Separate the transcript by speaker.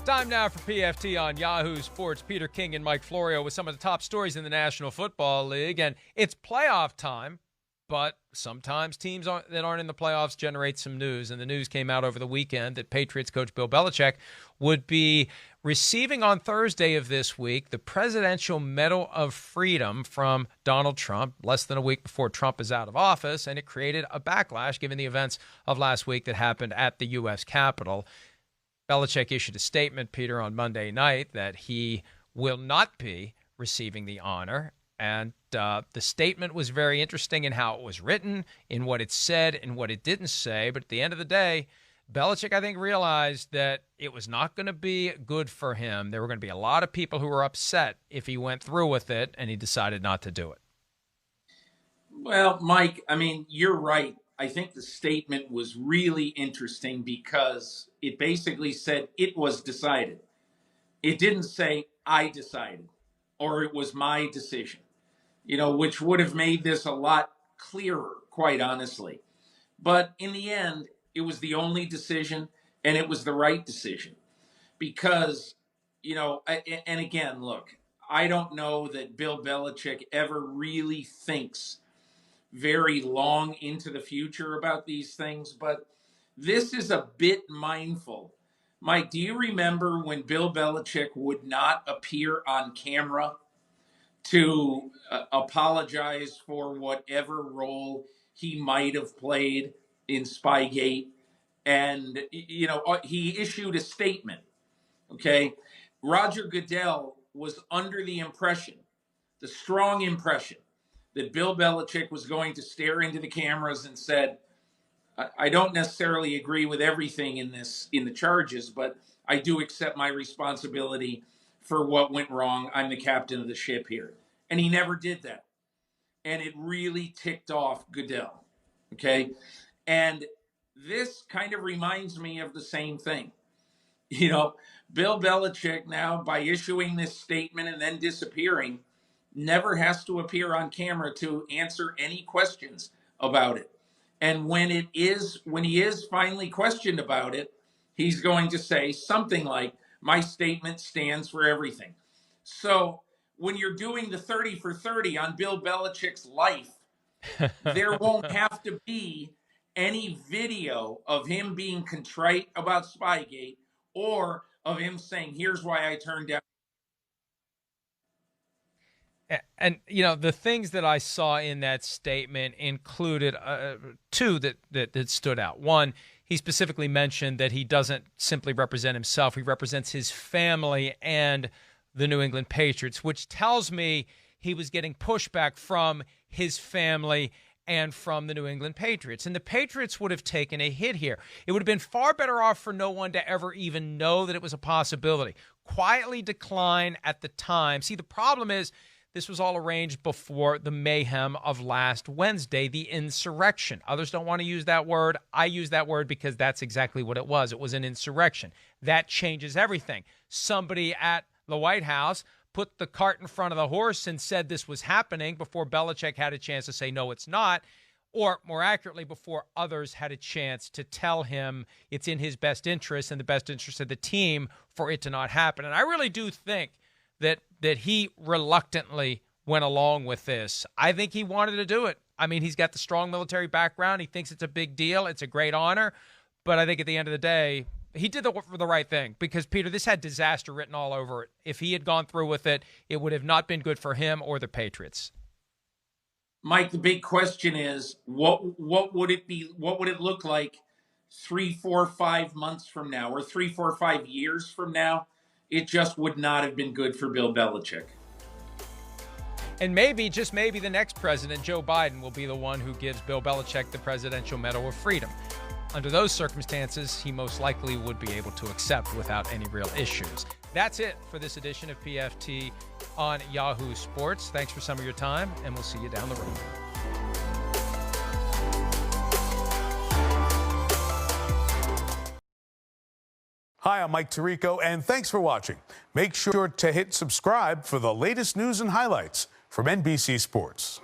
Speaker 1: Time now for PFT on Yahoo Sports. Peter King and Mike Florio with some of the top stories in the National Football League. And it's playoff time, but sometimes teams that aren't in the playoffs generate some news. And the news came out over the weekend that Patriots coach Bill Belichick would be receiving on Thursday of this week the Presidential Medal of Freedom from Donald Trump, less than a week before Trump is out of office. And it created a backlash given the events of last week that happened at the U.S. Capitol. Belichick issued a statement, Peter, on Monday night that he will not be receiving the honor. And the statement was very interesting in how it was written, in what it said, and what it didn't say. But at the end of the day, Belichick, I think, realized that it was not going to be good for him. There were going to be a lot of people who were upset if he went through with it, and he decided not to do it.
Speaker 2: Well, Mike, I mean, you're right. I think the statement was really interesting because it basically said it was decided. It didn't say I decided or it was my decision, which would have made this a lot clearer, quite honestly. But in the end, it was the only decision and it was the right decision because, and again, look, I don't know that Bill Belichick ever really thinks very long into the future about these things, but this is a bit mindful. Mike, do you remember when Bill Belichick would not appear on camera to apologize for whatever role he might have played in Spygate? And, he issued a statement, okay? Roger Goodell was under the impression, the strong impression, that Bill Belichick was going to stare into the cameras and said, I don't necessarily agree with everything in the charges, but I do accept my responsibility for what went wrong. I'm the captain of the ship here. And he never did that. And it really ticked off Goodell. Okay. And this kind of reminds me of the same thing. Bill Belichick now, by issuing this statement and then disappearing, never has to appear on camera to answer any questions about it. And when he is finally questioned about it, he's going to say something like, my statement stands for everything. So when you're doing the 30 for 30 on Bill Belichick's life, there won't have to be any video of him being contrite about Spygate or of him saying, here's why I turned down.
Speaker 1: And, the things that I saw in that statement included two that stood out. One, he specifically mentioned that he doesn't simply represent himself. He represents his family and the New England Patriots, which tells me he was getting pushback from his family and from the New England Patriots. And the Patriots would have taken a hit here. It would have been far better off for no one to ever even know that it was a possibility. Quietly decline at the time. See, the problem is, this was all arranged before the mayhem of last Wednesday, the insurrection. Others don't want to use that word. I use that word because that's exactly what it was. It was an insurrection. That changes everything. Somebody at the White House put the cart in front of the horse and said this was happening before Belichick had a chance to say, no, it's not. Or more accurately, before others had a chance to tell him it's in his best interest and the best interest of the team for it to not happen. And I really do think that he reluctantly went along with this. I think he wanted to do it. I mean, he's got the strong military background. He thinks it's a big deal. It's a great honor. But I think at the end of the day, he did the right thing because, Peter, this had disaster written all over it. If he had gone through with it, it would have not been good for him or the Patriots.
Speaker 2: Mike, the big question is, what would it be? What would it look like 3, 4, 5 months from now or 3, 4, 5 years from now? It just would not have been good for Bill Belichick.
Speaker 1: And maybe, just maybe, the next president, Joe Biden, will be the one who gives Bill Belichick the Presidential Medal of Freedom. Under those circumstances, he most likely would be able to accept without any real issues. That's it for this edition of PFT on Yahoo Sports. Thanks for some of your time, and we'll see you down the road.
Speaker 3: Hi, I'm Mike Tirico, and thanks for watching. Make sure to hit subscribe for the latest news and highlights from NBC Sports.